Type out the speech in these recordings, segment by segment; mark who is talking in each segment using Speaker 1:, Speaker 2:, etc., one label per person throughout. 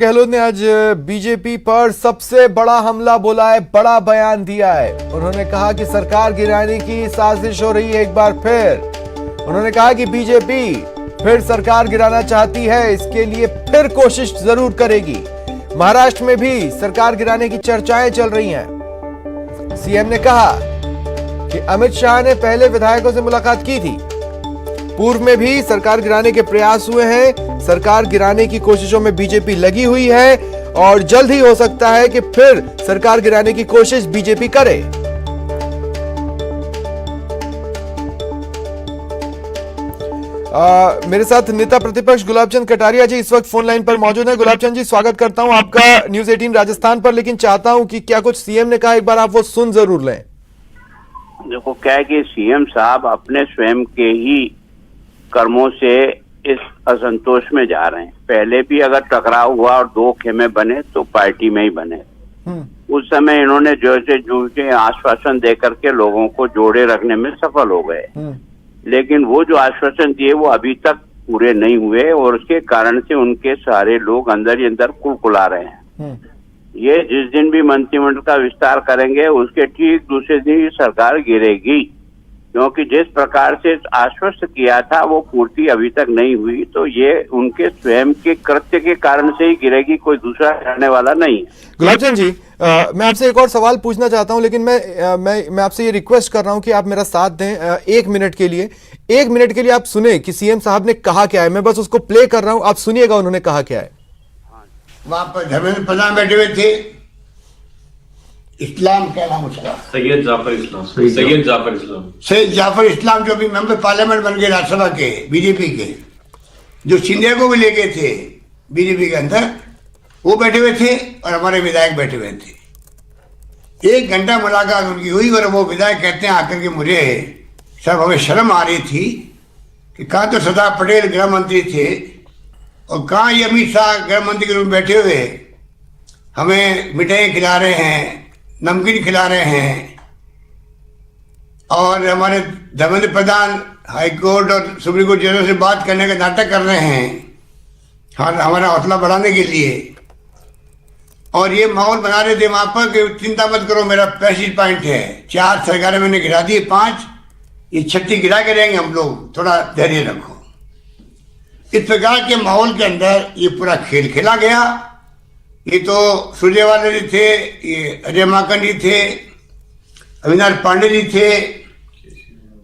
Speaker 1: गहलोत ने आज बीजेपी पर सबसे बड़ा हमला बोला है, बड़ा बयान दिया है। उन्होंने कहा कि सरकार गिराने की साजिश हो रही है। एक बार फिर उन्होंने कहा कि बीजेपी फिर सरकार गिराना चाहती है, इसके लिए फिर कोशिश जरूर करेगी। महाराष्ट्र में भी सरकार गिराने की चर्चाएं चल रही हैं। सीएम ने कहा कि अमित शाह ने पहले विधायकों से मुलाकात की थी। पूर्व में भी सरकार गिराने के प्रयास हुए हैं। सरकार गिराने की कोशिशों में बीजेपी लगी हुई है और जल्द ही हो सकता है कि फिर सरकार गिराने की कोशिश बीजेपी करे। मेरे साथ नेता प्रतिपक्ष गुलाबचंद कटारिया जी इस वक्त फोन लाइन पर मौजूद हैं। गुलाबचंद जी, स्वागत करता हूं आपका न्यूज 18 राजस्थान पर, लेकिन चाहता हूं कि क्या कुछ सीएम ने कहा, एक बार आप वो सुन जरूर लें।
Speaker 2: देखो, क्या है कि सीएम साहब अपने स्वयं के ही कर्मों से इस असंतोष में जा रहे हैं। पहले भी अगर टकराव हुआ और दो खेमे बने तो पार्टी में ही बने। उस समय इन्होंने जो से आश्वासन दे करके लोगों को जोड़े रखने में सफल हो गए, लेकिन वो जो आश्वासन दिए वो अभी तक पूरे नहीं हुए और उसके कारण से उनके सारे लोग अंदर ही अंदर कुलकुला रहे हैं। ये जिस दिन भी मंत्रिमंडल का विस्तार करेंगे उसके ठीक दूसरे दिन सरकार गिरेगी, क्योंकि जिस प्रकार से आश्वस्त किया था वो पूर्ति अभी तक नहीं हुई। तो ये उनके स्वयं के कृत्य के कारण से ही गिरेगी, कोई दूसरा करने वाला नहीं है।
Speaker 1: गुलाबचंद जी, मैं आपसे एक और सवाल पूछना चाहता हूं, लेकिन मैं आपसे ये रिक्वेस्ट कर रहा हूं कि आप मेरा साथ दें। एक मिनट के लिए आप सुने कि सीएम साहब ने कहा क्या है। मैं बस उसको प्ले कर रहा हूं, आप सुनिएगा उन्होंने कहा क्या है।
Speaker 3: वहां पर धर्मेंद्र प्रधान बैठे हुए थे। इस्लाम क्या नाम उसका?
Speaker 4: सैयद जाफर इस्लाम जो भी मेंबर पार्लियामेंट बन गए राज्यसभा के बीजेपी के, जो शिंदे को भी ले गए थे बीजेपी के अंदर, वो बैठे हुए थे और हमारे विधायक बैठे हुए थे। 1 घंटा मुलाकात उनकी हुई और वो विधायक कहते हैं आकर के मुझे सब हमें शर्म आ रही थी कि कहाँ तो सरदार पटेल गृह मंत्री थे और कहाँ ये अमित शाह गृह मंत्री के रूप में बैठे हुए हमें मिठाई खिला रहे हैं, नमकीन खिला रहे हैं, और हमारे धर्मेंद्र प्रधान हाईकोर्ट और सुप्रीम कोर्ट जजों से बात करने का नाटक कर रहे हैं हमारा हौसला बढ़ाने के लिए। और ये माहौल बना रहे थे वहां पर कि चिंता मत करो, मेरा 35 पॉइंट है, 4 सरकारें मैंने गिरा दी, 5 ये 36 गिरा के रहेंगे हम लोग, थोड़ा धैर्य रखो। इस प्रकार के माहौल के अंदर ये पूरा खेल खेला गया। ये तो सुरजेवाला जी थे, ये अजय माकन जी थे, अविनाश पांडे जी थे,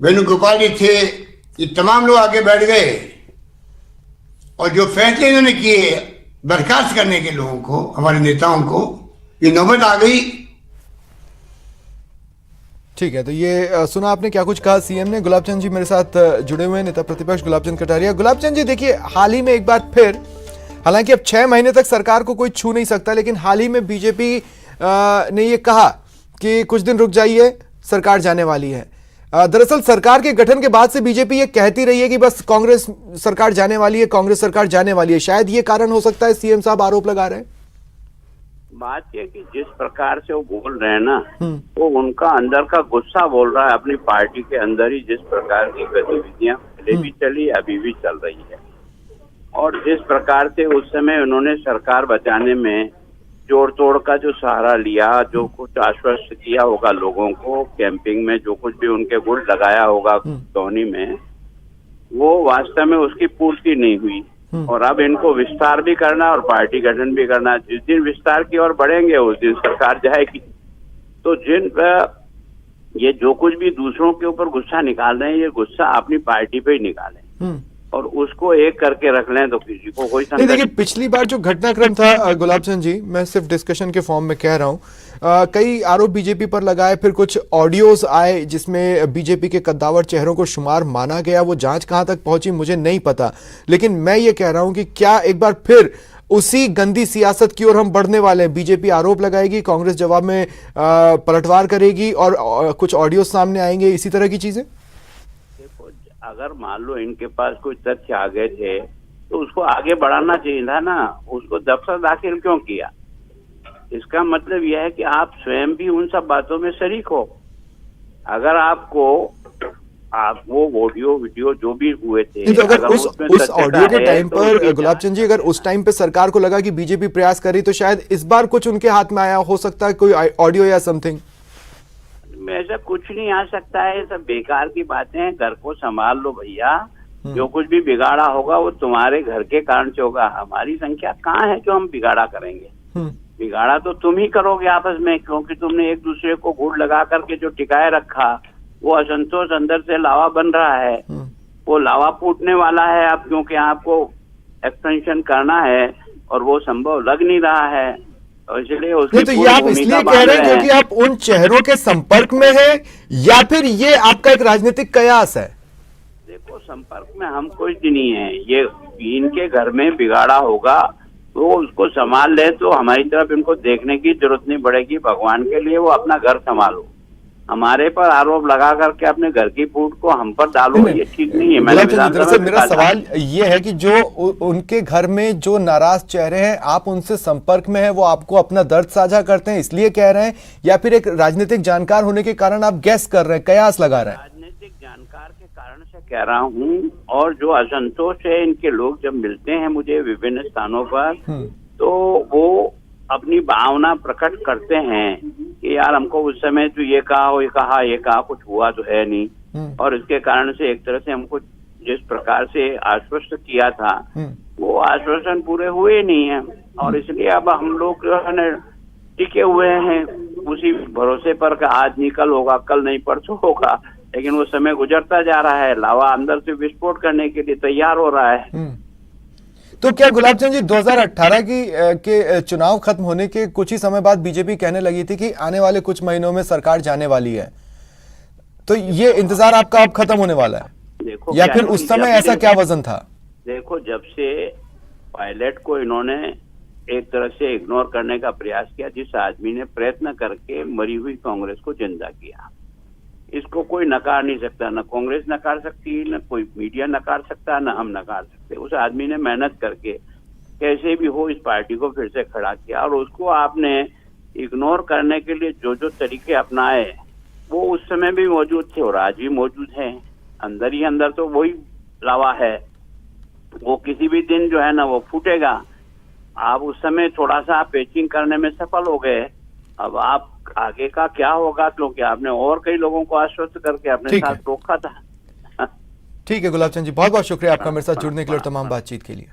Speaker 4: वेणुगोपाल जी थे, ये तमाम लोग आगे बैठ गए और जो फैसले इन्होंने किए बर्खास्त करने के लोगों को, हमारे नेताओं को, ये नौबत आ गई।
Speaker 1: ठीक है, तो ये सुना आपने क्या कुछ कहा सीएम ने। गुलाबचंद जी मेरे साथ जुड़े हुए हैं, नेता प्रतिपक्ष गुलाबचंद कटारिया। गुलाबचंद जी, देखिए हाल ही में एक बार फिर, हालांकि अब 6 महीने तक सरकार को कोई छू नहीं सकता, लेकिन हाल ही में बीजेपी ने ये कहा कि कुछ दिन रुक जाइए, सरकार जाने वाली है। दरअसल सरकार के गठन के बाद से बीजेपी ये कहती रही है कि बस कांग्रेस सरकार जाने वाली है, कांग्रेस सरकार जाने वाली है। शायद ये कारण हो सकता है सीएम साहब आरोप लगा रहे हैं।
Speaker 2: बात ये कि जिस प्रकार से वो बोल रहे हैं ना, वो उनका अंदर का गुस्सा बोल रहा है। अपनी पार्टी के अंदर ही जिस प्रकार की गतिविधियां पहले भी चली, अभी भी चल रही है, और जिस प्रकार से उस समय उन्होंने सरकार बचाने में जोड़ तोड़ का जो सहारा लिया, जो कुछ आश्वस्त किया होगा लोगों को, कैंपिंग में जो कुछ भी उनके गुड़ लगाया होगा टोनी में, वो वास्तव में उसकी पूर्ति नहीं हुई। और अब इनको विस्तार भी करना और पार्टी गठन भी करना। जिस दिन विस्तार की ओर बढ़ेंगे उस दिन सरकार जाएगी। तो ये जो कुछ भी दूसरों के ऊपर गुस्सा निकाल रहे हैं, ये गुस्सा अपनी पार्टी पे ही निकालें और उसको एक करके रख लें, तो किसी को कोई
Speaker 1: नहीं। देखिए, पिछली बार जो घटनाक्रम था गुलाबचंद जी, मैं सिर्फ डिस्कशन के फॉर्म में कह रहा हूं, कई आरोप बीजेपी पर लगाए, फिर कुछ ऑडियोज आए जिसमें बीजेपी के कद्दावर चेहरों को शुमार माना गया। वो जांच कहां तक पहुंची मुझे नहीं पता, लेकिन मैं ये कह रहा हूं कि क्या एक बार फिर उसी गंदी सियासत की ओर हम बढ़ने वाले हैं? बीजेपी आरोप लगाएगी, कांग्रेस जवाब में पलटवार करेगी और कुछ ऑडियो सामने आएंगे, इसी तरह की चीजें।
Speaker 2: अगर मान लो इनके पास कोई तथ्य आ गए थे तो उसको आगे बढ़ाना चाहिए था ना, उसको दफ्तर दाखिल क्यों किया? इसका मतलब यह है कि आप स्वयं भी उन सब बातों में शरीक हो। अगर आपको आप वो ऑडियो वीडियो जो भी हुए थे,
Speaker 1: नहीं तो अगर
Speaker 2: उसमें
Speaker 1: उस
Speaker 2: सत्यता
Speaker 1: ऑडियो के
Speaker 2: है,
Speaker 1: टाइम
Speaker 2: तो
Speaker 1: पर
Speaker 2: उसकी
Speaker 1: गुलाब चंद जी, अगर उस टाइम पे सरकार को लगा कि बीजेपी प्रयास कर रही, तो शायद इस बार कुछ उनके हाथ में आया हो सकता है, कोई ऑडियो या समथिंग।
Speaker 2: ऐसा कुछ नहीं आ सकता है, सब बेकार की बातें हैं। घर को संभाल लो भैया, जो कुछ भी बिगाड़ा होगा वो तुम्हारे घर के कारण से होगा। हमारी संख्या कहाँ है जो हम बिगाड़ा करेंगे? बिगाड़ा तो तुम ही करोगे आपस में, क्योंकि तुमने एक दूसरे को घूर लगा करके जो टिकाए रखा, वो असंतोष अंदर से लावा बन रहा है। वो लावा फूटने वाला है अब, क्योंकि आपको एक्सपेंशन करना है और वो संभव लग नहीं रहा है, और इसलिए उसकी
Speaker 1: तो ये आप इसलिए कह रहे हैं क्योंकि आप उन चेहरों के संपर्क में हैं, या फिर ये आपका एक राजनीतिक कयास है?
Speaker 2: देखो, संपर्क में हम कुछ नहीं है। ये इनके घर में बिगाड़ा होगा, वो उसको संभाल ले, तो हमारी तरफ इनको देखने की जरूरत नहीं पड़ेगी। भगवान के लिए वो अपना घर संभालो। हमारे पर आरोप लगा करके अपने घर की फूट को हम पर डालो, ये ठीक नहीं है। मैंने
Speaker 1: दरअसल मेरा सवाल ये है कि जो उनके घर में जो नाराज चेहरे हैं, आप उनसे संपर्क में हैं, वो आपको अपना दर्द साझा करते हैं इसलिए कह रहे हैं, या फिर एक राजनीतिक जानकार होने के कारण आप गैस कर रहे हैं, कयास लगा रहे हैं?
Speaker 2: राजनीतिक जानकार के कारण से कह रहा हूँ। और जो असंतोष है, इनके लोग जब मिलते हैं मुझे विभिन्न स्थानों पर, तो वो अपनी भावना प्रकट करते हैं कि यार हमको उस समय तो ये कहा, कुछ हुआ तो है नहीं, और इसके कारण से एक तरह से हमको जिस प्रकार से आश्वस्त किया था, वो आश्वासन पूरे हुए नहीं है, और इसलिए अब हम लोग जो है ना टिके हुए हैं उसी भरोसे पर कि आज नहीं कल होगा, कल नहीं परसों होगा। लेकिन वो समय गुजरता जा रहा है, लावा अंदर से विस्फोट करने के लिए तैयार हो रहा है।
Speaker 1: तो क्या गुलाब चंद जी, 2018 के चुनाव खत्म होने के कुछ ही समय बाद बीजेपी कहने लगी थी कि आने वाले कुछ महीनों में सरकार जाने वाली है, तो ये इंतजार आपका अब खत्म होने वाला है?
Speaker 2: देखो,
Speaker 1: या फिर उस समय ऐसा क्या वजन था?
Speaker 2: देखो, जब से पायलट को इन्होंने एक तरह से इग्नोर करने का प्रयास किया, जिस आदमी ने प्रयत्न करके मरी हुई कांग्रेस को जिंदा किया, इसको कोई नकार नहीं सकता। न कांग्रेस नकार सकती, न कोई मीडिया नकार सकता, न हम नकार सकते। उस आदमी ने मेहनत करके कैसे भी हो इस पार्टी को फिर से खड़ा किया, और उसको आपने इग्नोर करने के लिए जो जो तरीके अपनाए, वो उस समय भी मौजूद थे और आज भी मौजूद है। अंदर ही अंदर तो वही लावा है, वो किसी भी दिन जो है ना वो फूटेगा। आप उस समय थोड़ा सा पेचिंग करने में सफल हो गए, अब आप आगे का क्या होगा, क्योंकि आपने और कई लोगों को आश्वस्त करके अपने साथ रोका था।
Speaker 1: ठीक है गुलाब चंद जी, बहुत बहुत शुक्रिया आपका मेरे साथ जुड़ने के लिए और तमाम बातचीत के लिए।